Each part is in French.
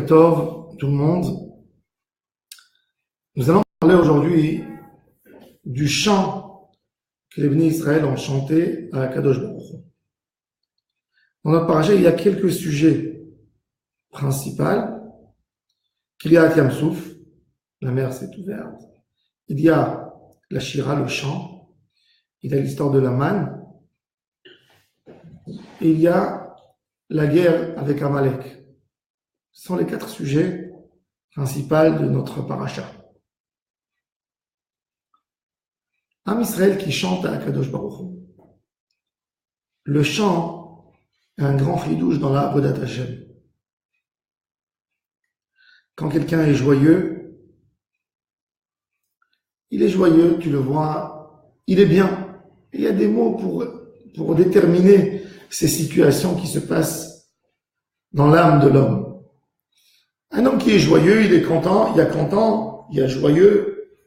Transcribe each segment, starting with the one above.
Tov, tout le monde. Nous allons parler aujourd'hui du chant que les Bnei Israël ont chanté à Kadosh Baruch Hu. Dans notre paracha, il y a quelques sujets principaux. Qu'il y a Yam Souf, la mer s'est ouverte. Il y a la Shira, le chant. Il y a l'histoire de la manne. Et il y a la guerre avec Amalek. Ce sont les 4 sujets principaux de notre paracha. Am Israël qui chante à Kadosh Baruch Hu. Le chant est un grand chidouche dans la Avodat Hashem. Quand quelqu'un est joyeux, il est joyeux, tu le vois, il est bien. Il y a des mots pour déterminer ces situations qui se passent dans l'âme de l'homme. Un homme qui est joyeux, il est content, il y a content, il y a joyeux,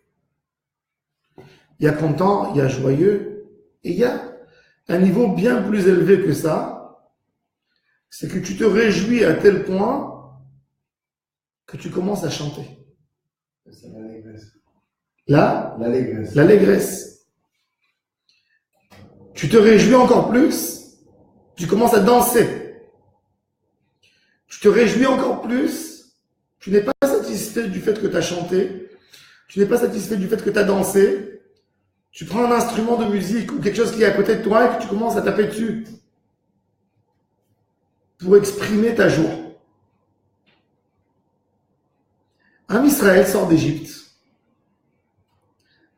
il y a content, il y a joyeux, et il y a un niveau bien plus élevé que ça, c'est que tu te réjouis à tel point que tu commences à chanter. C'est l'allégresse. L'allégresse. Tu te réjouis encore plus, tu commences à danser. Tu te réjouis encore plus, tu n'es pas satisfait du fait que tu as chanté, tu n'es pas satisfait du fait que tu as dansé, tu prends un instrument de musique ou quelque chose qui est à côté de toi et que tu commences à taper dessus pour exprimer ta joie. Un Israël sort d'Égypte,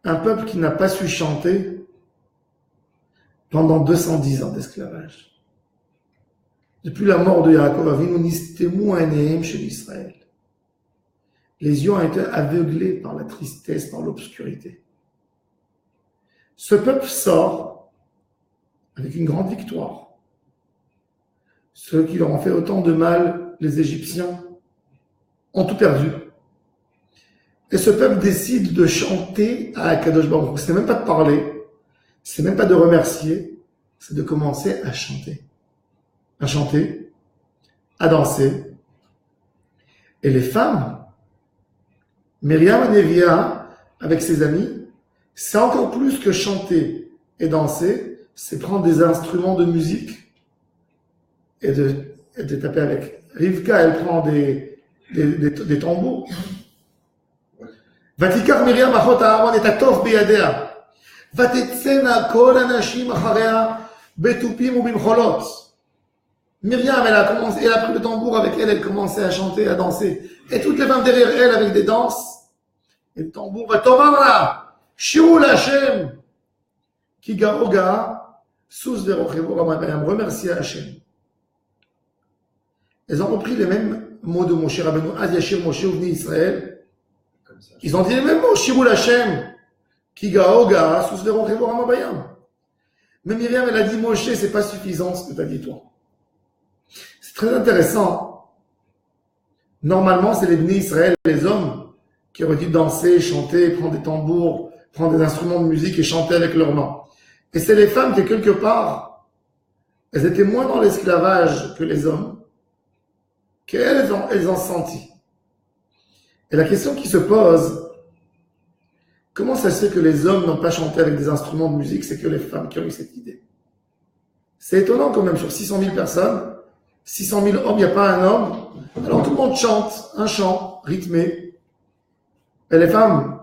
un peuple qui n'a pas su chanter pendant 210 ans d'esclavage. Depuis la mort de Yaakov Avinu, Nistemu Anehem chez l'Israël. Les yeux ont été aveuglés par la tristesse, par l'obscurité. Ce peuple sort avec une grande victoire. Ceux qui leur ont fait autant de mal, les Égyptiens, ont tout perdu. Et ce peuple décide de chanter à Kadosh Baruch Hu. Ce n'est même pas de parler, ce n'est même pas de remercier, c'est de commencer à chanter. À chanter, à danser. Et les femmes, Myriam et Nevia, avec ses amis, c'est encore plus que chanter et danser, c'est prendre des instruments de musique et de taper avec. Rivka, elle prend des tambours. ותיקח מרים אחות אהרון את התוף בידיה, ותצאנה כל הנשים אחריה בתופים ובמחולות. Myriam, elle a pris le tambour avec elle, elle commençait à chanter, à danser. Et toutes les femmes derrière elle avec des danses et le tambour. ותאמרנה, שירו להשם, כי גאו גאה, סוס ורוכבו רמה בים. Remercier Hachem. Elles ont repris les mêmes mots de Moshe Rabbeinu, Az Yashir Moshe Uvni Israël. Ils ont dit les mêmes mots, Shirul Hashem, Ki Gao Ga, Sous Veron Revor Amabayam. Mais Myriam, elle a dit, Moshe, c'est pas suffisant ce que tu as dit toi. C'est très intéressant. Normalement, c'est les Bnei Israël, les hommes, qui auraient dû danser, chanter, prendre des tambours, prendre des instruments de musique et chanter avec leurs mains. Et c'est les femmes qui, quelque part, elles étaient moins dans l'esclavage que les hommes, qu'elles ont senti. Et la question qui se pose, comment ça se fait que les hommes n'ont pas chanté avec des instruments de musique, c'est que les femmes qui ont eu cette idée. C'est étonnant quand même, sur 600 000 personnes, 600 000 hommes, il n'y a pas un homme, alors tout le monde chante, un chant rythmé. Et les femmes,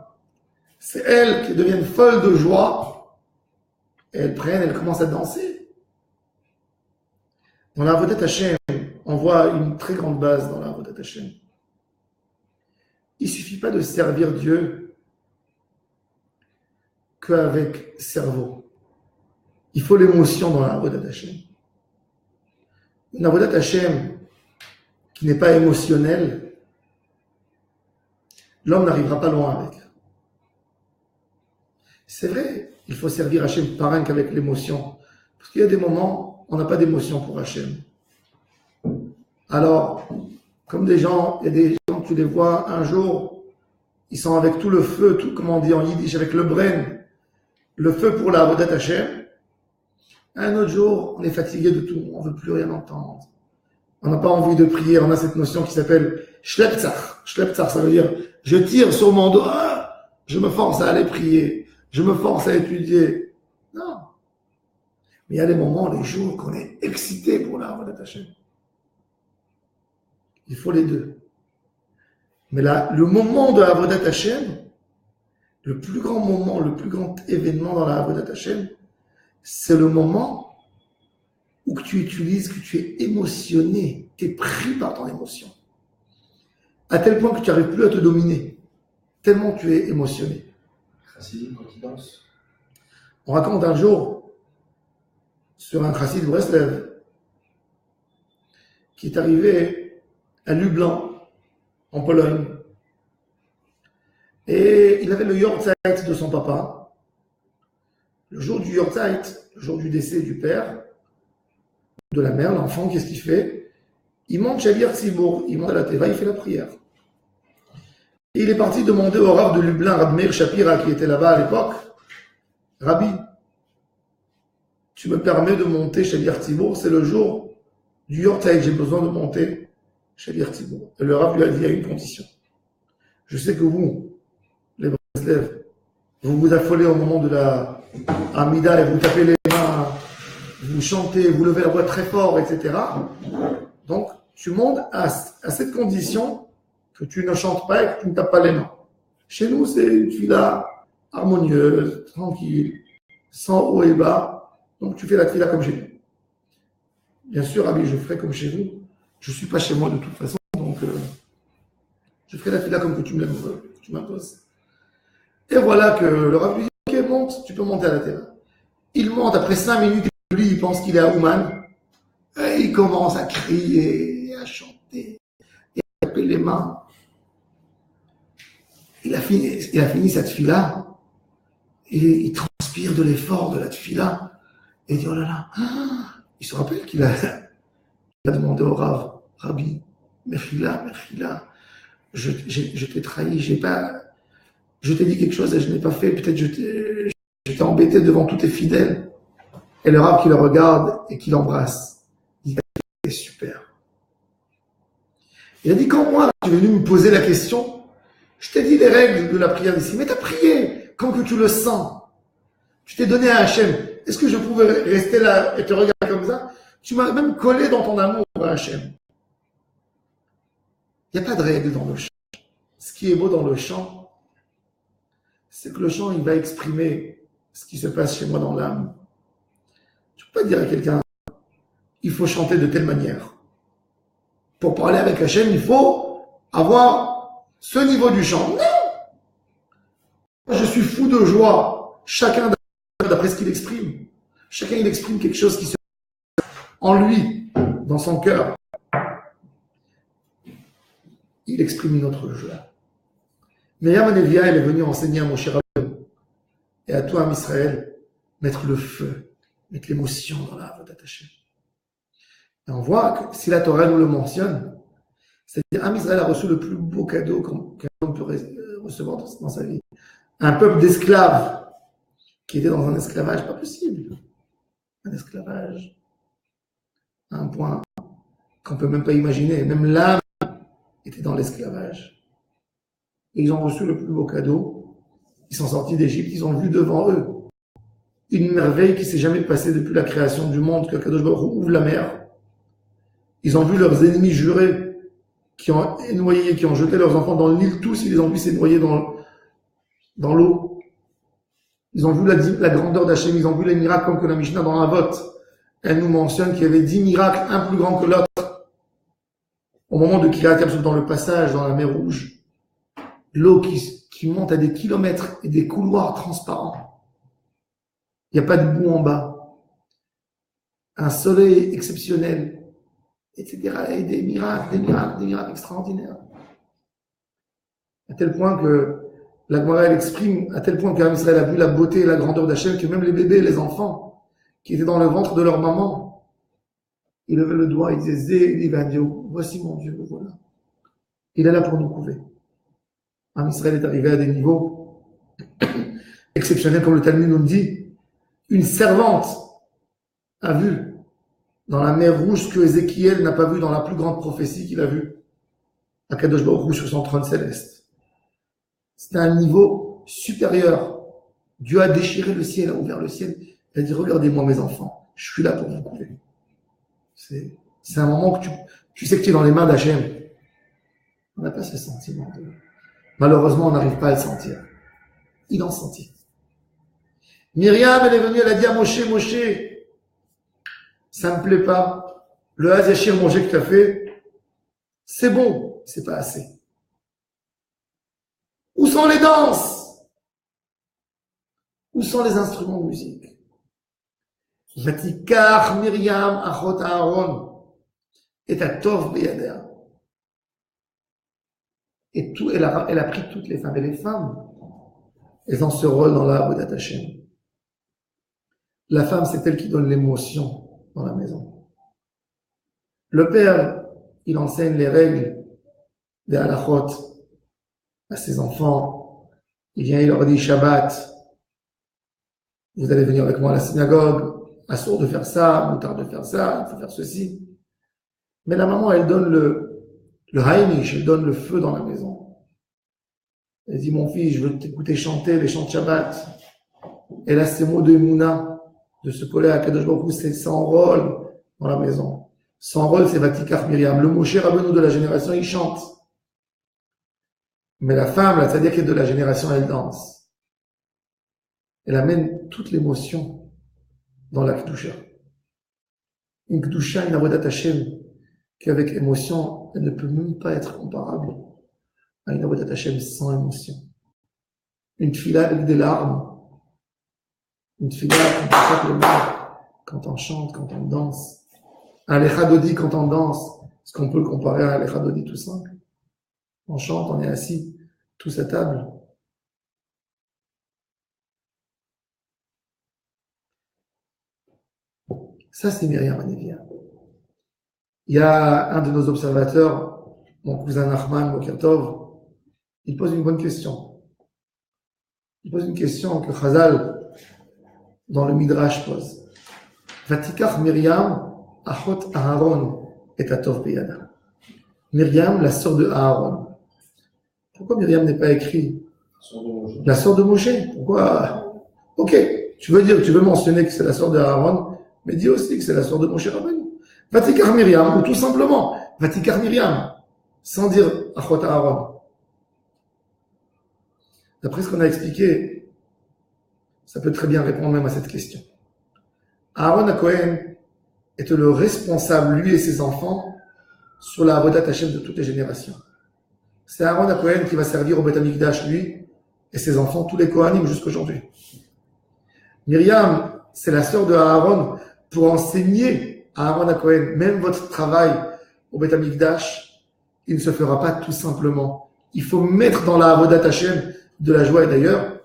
c'est elles qui deviennent folles de joie, et elles commencent à danser. Dans la Avodat Hashem, on voit une très grande base dans la Avodat Hashem. Il ne suffit pas de servir Dieu qu'avec cerveau. Il faut l'émotion dans la Avodat Hashem. Une Avodat Hashem qui n'est pas émotionnelle, l'homme n'arrivera pas loin avec. C'est vrai, il faut servir Hashem pas rien qu'avec l'émotion. Parce qu'il y a des moments, on n'a pas d'émotion pour Hashem. Alors, comme des gens, il y a des gens, tu les vois un jour, ils sont avec tout le feu, tout, comme on dit en yiddish, avec le bren, le feu pour la Avodat Hashem. Un autre jour, on est fatigué de tout, on ne veut plus rien entendre. On n'a pas envie de prier, on a cette notion qui s'appelle Shleptzach, ça veut dire, je tire sur mon doigt, je me force à aller prier, je me force à étudier. Non. Mais il y a des moments, les jours, qu'on est excité pour la Avodat Hashem. Il faut les deux. Mais là, le moment de la Avodat Hashem, le plus grand moment, le plus grand événement dans la Avodat Hashem, c'est le moment où tu utilises, que tu es émotionné, tu es pris par ton émotion. À tel point que tu n'arrives plus à te dominer, tellement tu es émotionné. Chassidim quand il danse. On raconte un jour sur un chassid de Breslev qui est arrivé à Lublin, en Pologne. Et il avait le Yortzeit de son papa. Le jour du Yortzeit, le jour du décès du père, de la mère, l'enfant, qu'est-ce qu'il fait? Il monte chez Lir Tzibour, il monte à la Teva, il fait la prière. Et il est parti demander au Rav de Lublin, Rav Meir Shapira, qui était là-bas à l'époque, Rabbi, tu me permets de monter chez Lir Tzibour, c'est le jour du Yortzeit, j'ai besoin de monter chez Lir Tzibour. Et le Rav lui a dit, il y a une condition. Je sais que vous, les Breslev, vous vous affolez au moment de la Amida et vous tapez les mains, vous chantez, vous levez la voix très fort, etc. Donc, tu montes à cette condition que tu ne chantes pas et que tu ne tapes pas les mains. Chez nous, c'est une tefila harmonieuse, tranquille, sans haut et bas. Donc, tu fais la tefila comme chez nous. Bien sûr, Rabbi, je ferai comme chez vous. Je ne suis pas chez moi de toute façon, donc je ferai la tefila comme que tu m'imposes. Et voilà que le Rabbi dit, ok, monte, tu peux monter à la terre. Il monte, après 5 minutes, lui, il pense qu'il est à Ouman. Et il commence à crier, à chanter, et à taper les mains. Il a fini cette tefila, et il transpire de l'effort de la tefila, et il dit, oh là là, il se rappelle qu'il a demandé au Rav, Rabbi, Mechila, je t'ai trahi, je t'ai dit quelque chose et je n'ai pas fait, peut-être je t'ai embêté devant tous tes fidèles. Et le Rav qui le regarde et qui l'embrasse, il dit, c'est super. Il a dit, quand moi, tu es venu me poser la question, je t'ai dit les règles de la prière d'ici, mais tu as prié, comme que tu le sens. Tu t'es donné à Hachem. Est-ce que je pouvais rester là et te regarder comme ça? Tu m'as même collé dans ton amour à Hachem. Il n'y a pas de règles dans le chant. Ce qui est beau dans le chant, c'est que le chant, il va exprimer ce qui se passe chez moi dans l'âme. Tu ne peux pas dire à quelqu'un, il faut chanter de telle manière. Pour parler avec Hachem, il faut avoir ce niveau du chant. Non! Je suis fou de joie. Chacun d'après ce qu'il exprime. Chacun, il exprime quelque chose qui se passe en lui, dans son cœur. Il exprime une autre joie. Myriam Anevia, elle est venue enseigner à Moshe Rabbeinu et à tout Am Israël, mettre le feu, mettre l'émotion dans la Avodat Hashem. Et on voit que si la Torah nous le mentionne, c'est-à-dire Am Israël a reçu le plus beau cadeau qu'un homme peut recevoir dans sa vie. Un peuple d'esclaves qui était dans un esclavage pas possible. Un esclavage à un point qu'on ne peut même pas imaginer. Même l'âme était dans l'esclavage. Et ils ont reçu le plus beau cadeau. Ils sont sortis d'Égypte, ils ont vu devant eux une merveille qui ne s'est jamais passée depuis la création du monde, que Kadosh Baruch Hu ouvre la mer. Ils ont vu leurs ennemis jurés qui ont noyé, qui ont jeté leurs enfants dans le Nil, tous, ils les ont vus s'est noyés dans l'eau. Ils ont vu la grandeur d'Hachem, ils ont vu les miracles comme que la Mishnah dans Avot, elle nous mentionne qu'il y avait 10 miracles, un plus grand que l'autre. Au moment de Kiryat Yam Suf, dans le passage dans la mer Rouge, l'eau qui monte à des kilomètres et des couloirs transparents. Il n'y a pas de boue en bas. Un soleil exceptionnel, etc. Et des miracles extraordinaires. À tel point que la Gemara, elle exprime, à tel point qu'Am Israël a vu la beauté et la grandeur d'Hachem, que même les bébés, les enfants, qui étaient dans le ventre de leur maman, ils levaient le doigt, ils disaient, Zé, Dieu, voici mon Dieu, voilà. Il est là pour nous couver. Am Israël est arrivé à des niveaux exceptionnels, comme le Talmud nous le dit. Une servante a vu dans la mer Rouge ce que Ézéchiel n'a pas vu dans la plus grande prophétie qu'il a vue. Akadosh Baruch Hu sur son trône céleste. C'était un niveau supérieur. Dieu a déchiré le ciel, a ouvert le ciel. Il a dit, regardez-moi mes enfants, je suis là pour vous couver. C'est un moment que tu sais que tu es dans les mains d'Hachem. On n'a pas ce sentiment. Malheureusement, on n'arrive pas à le sentir. Il en sentit. Myriam, elle est venue, elle a dit à Moshe, Moshe, ça me plaît pas. Le Hazachir Moshe que tu as fait, c'est bon, c'est pas assez. Où sont les danses? Où sont les instruments de musique? Vatikar Myriam achot Aaron et atov beyadea. Et tout, elle a pris toutes les femmes. Et les femmes, elles ont ce rôle dans la Avodat Hashem. La femme, c'est elle qui donne l'émotion dans la maison. Le père, il enseigne les règles des halachot à ses enfants. Il vient, il leur dit Shabbat, vous allez venir avec moi à la synagogue, assourd de faire ça, moutard de faire ça, il faut faire ceci. Mais la maman, elle donne le haïmish, elle donne le feu dans la maison. Elle dit, mon fils, je veux t'écouter chanter les chants de Shabbat. Elle a ces mots de Mouna, de se coller à Kadosh Baruch Hu, c'est son rôle dans la maison. Son rôle, c'est Vatikar Myriam. Le Moshe Rabbeinu de la génération, il chante. Mais la femme, la tzaddik de la génération, elle danse. Elle amène toute l'émotion dans la Kedusha. Une Kedusha, une Avodat Hashem, qui avec émotion, elle ne peut même pas être comparable à une Avodat Hashem sans émotion. Une tefila avec des larmes. Une tefila quand on tape les mains, quand on chante, quand on danse. Un lechadodi quand on danse. Est-ce qu'on peut le comparer à un lechadodi tout simple? On chante, on est assis, tous à table. Ça, c'est Myriam Hanevia. Il y a un de nos observateurs, mon cousin Nachman Mokertov, il pose une bonne question. Il pose une question que Chazal, dans le Midrash, pose. Vatikach Myriam, Achot Aaron et Atov Beyada. Myriam, la sœur de Aaron. Pourquoi Myriam n'est pas écrit la sœur de Moshe? Pourquoi? Ok, tu veux mentionner que c'est la sœur de Aaron, mais dis aussi que c'est la sœur de Moshe Rabbeinu. Vatikar Myriam, ou tout simplement, Vatikar Myriam, sans dire Achot Aaron. D'après ce qu'on a expliqué, ça peut très bien répondre même à cette question. Aaron HaKohen était le responsable, lui et ses enfants, sur la Avodat Hashem de toutes les générations. C'est Aaron HaKohen qui va servir au Beth Amikdash, lui, et ses enfants, tous les Kohanim jusqu'aujourd'hui. Myriam, c'est la sœur de Aaron pour enseigner à Aaron HaKohen, même votre travail au Beth Amikdash, il ne se fera pas tout simplement. Il faut mettre dans la Avodat Hashem de la joie, et d'ailleurs,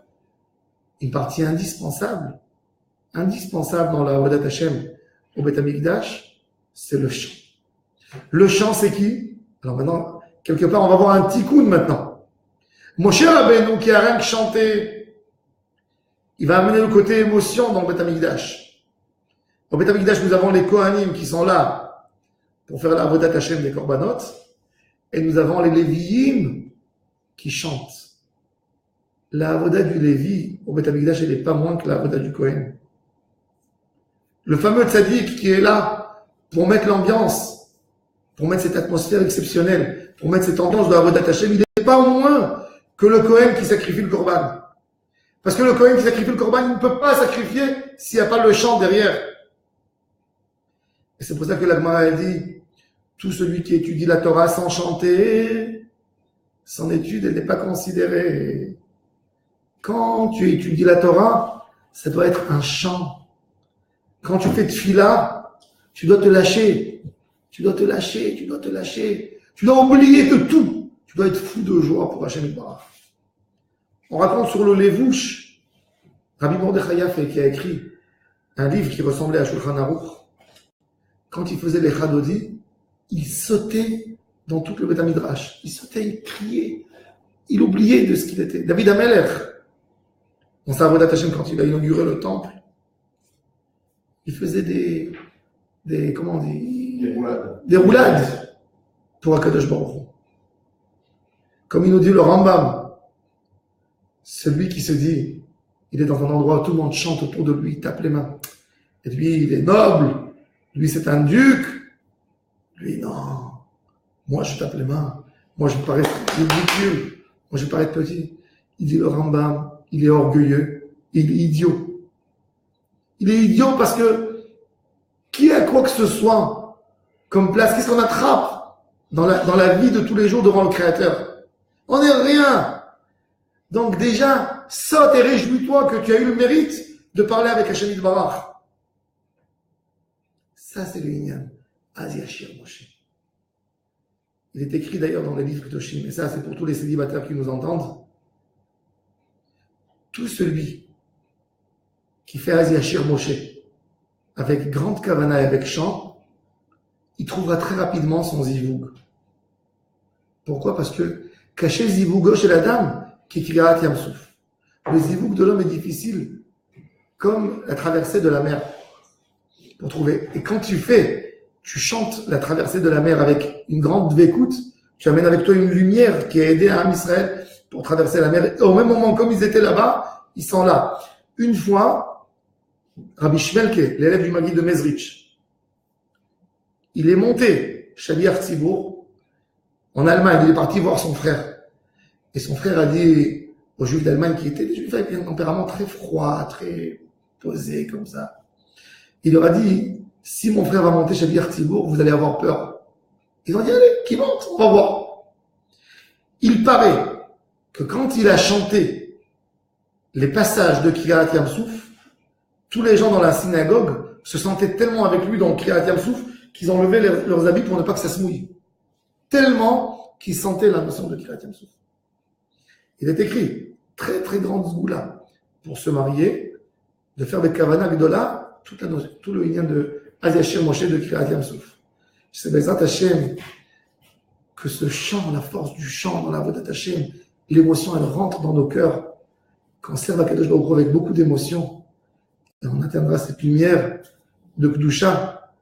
une partie indispensable dans la Avodat Hashem au Beth Amikdash, c'est le chant. Le chant, c'est qui? Alors maintenant, quelque part, on va voir un tikkun maintenant. Moshe Rabbeinu, qui a rien que chanté, il va amener le côté émotion dans le Beth Amikdash. Au Beth Amikdash, nous avons les Kohanim qui sont là pour faire la Avodat Hashem des Korbanot, et nous avons les Léviim qui chantent. La Avodat du Lévi au Beth Amikdash, elle n'est pas moins que la Avodat du Kohen. Le fameux tzaddik qui est là pour mettre l'ambiance, pour mettre cette atmosphère exceptionnelle, pour mettre cette ambiance de la Avodat Hashem, il n'est pas moins que le Kohen qui sacrifie le Korban. Parce que le Kohen qui sacrifie le Korban, il ne peut pas sacrifier s'il n'y a pas le chant derrière. Et c'est pour ça que la Gemara a dit, tout celui qui étudie la Torah sans chanter, son étude, elle n'est pas considérée. Quand tu étudies la Torah, ça doit être un chant. Quand tu fais tefila, tu dois te lâcher. Tu dois te lâcher. Tu dois oublier de tout. Tu dois être fou de joie pour Hashem Yitbarach. On raconte sur le Levouche, Rabbi Mordechai Yaffe, qui a écrit un livre qui ressemblait à Shulchan Aruch. Quand il faisait les Chadodi, il sautait dans tout le Beth Midrash. Il sautait, il criait. Il oubliait de ce qu'il était. David Amelech, dans sa Avodat Hashem, quand il a inauguré le temple, il faisait des roulades pour Akadosh Baruch Hu. Comme il nous dit le Rambam, celui qui se dit, il est dans un endroit où tout le monde chante autour de lui, il tape les mains. Et lui, il est noble. Lui, c'est un duc. Lui, non. Moi, je tape les mains. Moi, je me parais ridicule. Moi, je me parais petit. Il dit le Rambam, il est orgueilleux. Il est idiot. Il est idiot parce que qui a quoi que ce soit comme place, qu'est-ce qu'on attrape dans la vie de tous les jours devant le Créateur? On n'est rien. Donc déjà, saute et réjouis-toi que tu as eu le mérite de parler avec Hachem Yitbarach. Ça, c'est le Inyan. Az Yashir Moshe. Il est écrit d'ailleurs dans les livres Kedoshim, et ça, c'est pour tous les célibataires qui nous entendent. Tout celui qui fait Az Yashir Moshe avec grande kavana et avec chant, il trouvera très rapidement son zivoug. Pourquoi? Parce que cacher le zivougo chez la dame, qui est Kirat Yamsouf. Le zivoug de l'homme est difficile, comme la traversée de la mer. Pour trouver. Et quand tu chantes la traversée de la mer avec une grande dvékout, tu amènes avec toi une lumière qui a aidé à Am Israël pour traverser la mer. Et au même moment, comme ils étaient là-bas, ils sont là. Une fois, Rabbi Shmelke, l'élève du Maguid de Mezrich, il est monté, Shaliach Tzibour, en Allemagne. Il est parti voir son frère. Et son frère a dit aux Juifs d'Allemagne, qui étaient des Juifs avec un tempérament très froid, très posé, comme ça. Il leur a dit, si mon frère va monter chez Tzibour, vous allez avoir peur. Ils ont dit, allez, qu'il monte, on va voir. Il paraît que quand il a chanté les passages de Kiryat Yamsouf, tous les gens dans la synagogue se sentaient tellement avec lui dans Kiryat Yamsouf qu'ils ont levé leurs habits pour ne pas que ça se mouille. Tellement qu'ils sentaient la notion de Kiryat Yamsouf. Il est écrit, très très grande zgoula, pour se marier, de faire des kavana gdola, tout le lien de Az Yashir Moshe de Kiryat Yamsouf. C'est Bezrat Hashem que ce chant, la force du chant dans la voix d'Hashem, l'émotion, elle rentre dans nos cœurs, qu'on serve à Kadosh Baruch Hu avec beaucoup d'émotion, et on atteindra cette lumière de Kedusha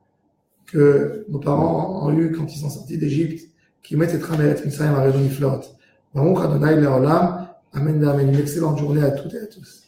que nos parents ont eu quand ils sont sortis d'Égypte, qui mettent et Tramelet Mitzrayim à Redoniflot. Baruch Adonai Leolam. Amen, amen. Une excellente journée à toutes et à tous.